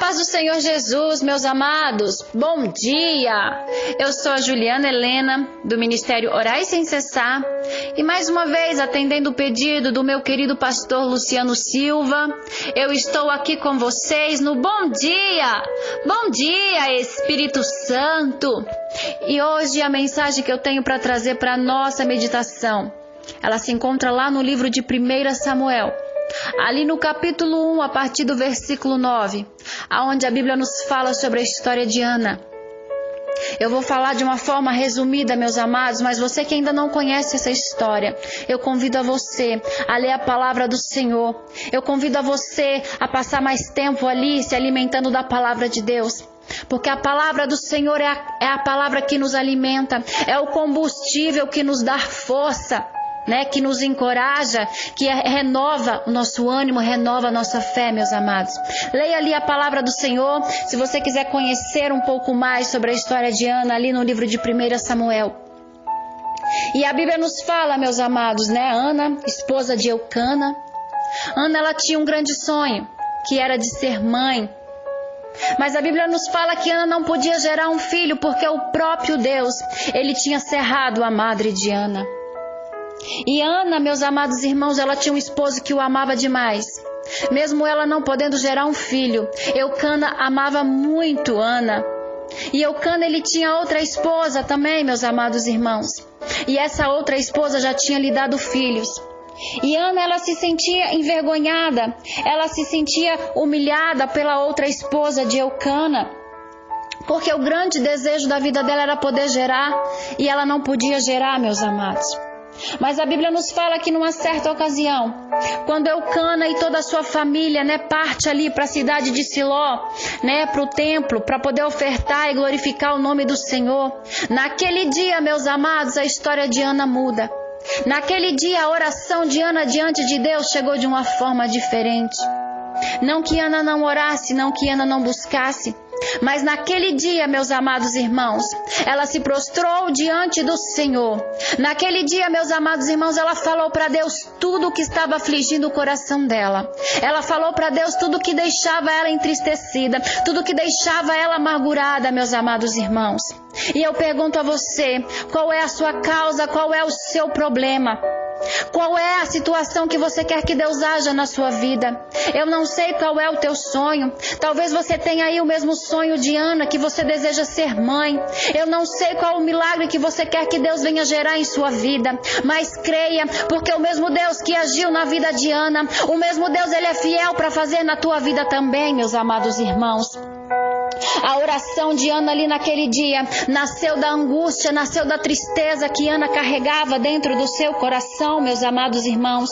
paz do Senhor Jesus, meus amados, bom dia! Eu sou a Juliana Helena, do Ministério Orai Sem Cessar, e mais uma vez, atendendo o pedido do meu querido pastor Luciano Silva, eu estou aqui com vocês no Bom Dia! Bom dia, Espírito Santo! E hoje a mensagem que eu tenho para trazer para a nossa meditação, ela se encontra lá no livro de 1 Samuel. Ali no capítulo 1, a partir do versículo 9, aonde a Bíblia nos fala sobre a história de Ana. Eu vou falar de uma forma resumida, meus amados, mas você que ainda não conhece essa história, eu convido a você a ler a palavra do Senhor. Eu convido a você a passar mais tempo ali se alimentando da palavra de Deus. Porque a palavra do Senhor é a palavra que nos alimenta, é o combustível que nos dá força, que nos encoraja, que renova o nosso ânimo, renova a nossa fé, meus amados. Leia ali a palavra do Senhor, se você quiser conhecer um pouco mais sobre a história de Ana, ali no livro de 1 Samuel. E a Bíblia nos fala, meus amados, Ana, esposa de Eucana. Ana, ela tinha um grande sonho, que era de ser mãe. Mas a Bíblia nos fala que Ana não podia gerar um filho, porque o próprio Deus, ele tinha cerrado a madre de Ana. E Ana, meus amados irmãos, ela tinha um esposo que o amava demais. Mesmo ela não podendo gerar um filho, Eucana amava muito Ana. E Eucana, ele tinha outra esposa também, meus amados irmãos. E essa outra esposa já tinha lhe dado filhos. E Ana, ela se sentia envergonhada, ela se sentia humilhada pela outra esposa de Eucana. Porque o grande desejo da vida dela era poder gerar, e ela não podia gerar, meus amados. Mas a Bíblia nos fala que numa certa ocasião, quando Eucana e toda a sua família, parte ali para a cidade de Siló, para o templo, para poder ofertar e glorificar o nome do Senhor, naquele dia, meus amados, a história de Ana muda. Naquele dia, a oração de Ana diante de Deus chegou de uma forma diferente. Não que Ana não orasse, não que Ana não buscasse, mas naquele dia, meus amados irmãos, ela se prostrou diante do Senhor. Naquele dia, meus amados irmãos, ela falou para Deus tudo o que estava afligindo o coração dela. Ela falou para Deus tudo o que deixava ela entristecida, tudo o que deixava ela amargurada, meus amados irmãos. E eu pergunto a você, qual é a sua causa, qual é o seu problema? Qual é a situação que você quer que Deus haja na sua vida? Eu não sei qual é o teu sonho. Talvez você tenha aí o mesmo sonho de Ana, que você deseja ser mãe. Eu não sei qual o milagre que você quer que Deus venha gerar em sua vida. Mas creia, porque o mesmo Deus que agiu na vida de Ana, o mesmo Deus, ele é fiel para fazer na tua vida também, meus amados irmãos. A oração de Ana ali naquele dia nasceu da angústia, nasceu da tristeza que Ana carregava dentro do seu coração, meus amados irmãos.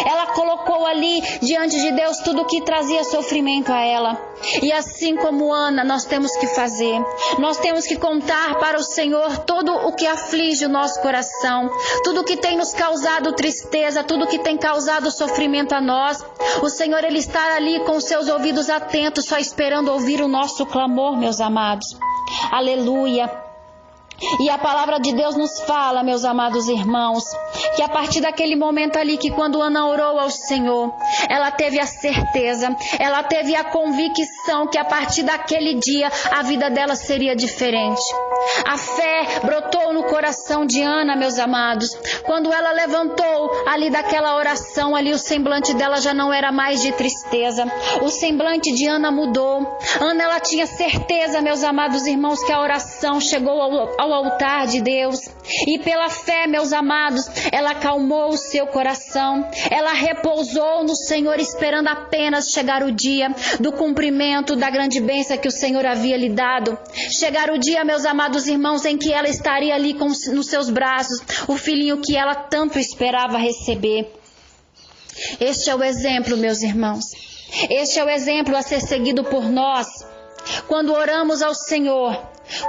Ela colocou ali diante de Deus tudo o que trazia sofrimento a ela. E assim como Ana, nós temos que fazer. Nós temos que contar para o Senhor tudo o que aflige o nosso coração, tudo o que tem nos causado tristeza, tudo o que tem causado sofrimento a nós. O Senhor, ele está ali com seus ouvidos atentos, só esperando ouvir o nosso clamor, meus amados. Aleluia. E a palavra de Deus nos fala, meus amados irmãos, que a partir daquele momento ali, que quando Ana orou ao Senhor, ela teve a certeza, ela teve a convicção que a partir daquele dia a vida dela seria diferente. A fé brotou no coração de Ana, meus amados. Quando ela levantou ali daquela oração, ali o semblante dela já não era mais de tristeza. O semblante de Ana mudou. Ana, ela tinha certeza, meus amados irmãos, que a oração chegou ao altar de Deus. E pela fé, meus amados, ela acalmou o seu coração. Ela repousou no Senhor, esperando apenas chegar o dia do cumprimento da grande bênção que o Senhor havia lhe dado. Chegar o dia, meus amados irmãos, em que ela estaria ali nos seus braços, o filhinho que ela tanto esperava receber. Este é o exemplo, meus irmãos. Este é o exemplo a ser seguido por nós. Quando oramos ao Senhor,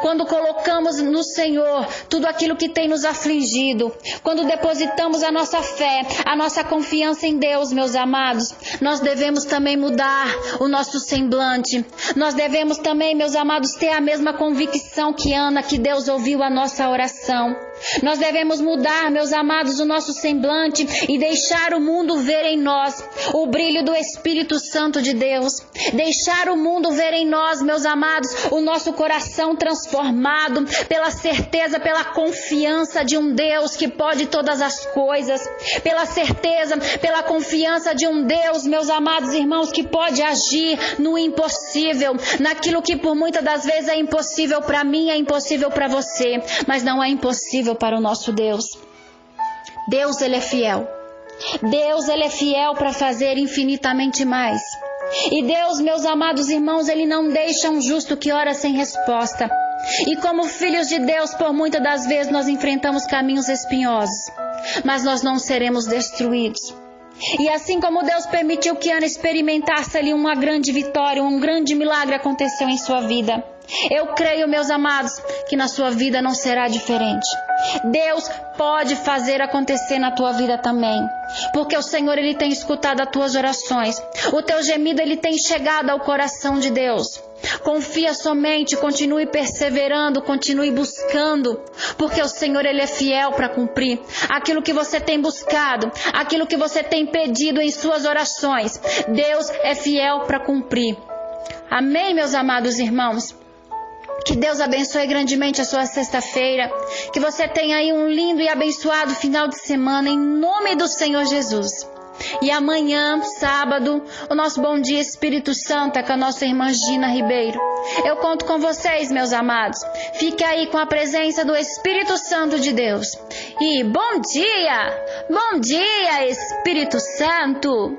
quando colocamos no Senhor tudo aquilo que tem nos afligido, quando depositamos a nossa fé, a nossa confiança em Deus, meus amados, nós devemos também mudar o nosso semblante. Nós devemos também, meus amados, ter a mesma convicção que Ana, que Deus ouviu a nossa oração. Nós devemos mudar, meus amados, o nosso semblante e deixar o mundo ver em nós o brilho do Espírito Santo de Deus. Deixar o mundo ver em nós, meus amados, o nosso coração transformado pela certeza, pela confiança de um Deus que pode todas as coisas, pela certeza, pela confiança de um Deus, meus amados irmãos, que pode agir no impossível, naquilo que por muitas das vezes é impossível para mim, é impossível para você, mas não é impossível para o nosso Deus. Deus, Ele é fiel. Deus, Ele é fiel para fazer infinitamente mais. E Deus, meus amados irmãos, Ele não deixa um justo que ora sem resposta. E como filhos de Deus, por muitas das vezes nós enfrentamos caminhos espinhosos, mas nós não seremos destruídos. E assim como Deus permitiu que Ana experimentasse ali uma grande vitória, um grande milagre aconteceu em sua vida, eu creio, meus amados, que na sua vida não será diferente. Deus pode fazer acontecer na tua vida também, porque o Senhor, Ele tem escutado as tuas orações, o teu gemido, Ele tem chegado ao coração de Deus. Confia somente, continue perseverando, continue buscando, porque o Senhor, Ele é fiel para cumprir aquilo que você tem buscado, aquilo que você tem pedido em suas orações. Deus é fiel para cumprir. Amém, meus amados irmãos? Que Deus abençoe grandemente a sua sexta-feira, que você tenha aí um lindo e abençoado final de semana, em nome do Senhor Jesus. E amanhã, sábado, o nosso Bom Dia Espírito Santo é com a nossa irmã Gina Ribeiro. Eu conto com vocês, meus amados. Fique aí com a presença do Espírito Santo de Deus. E bom dia, Espírito Santo.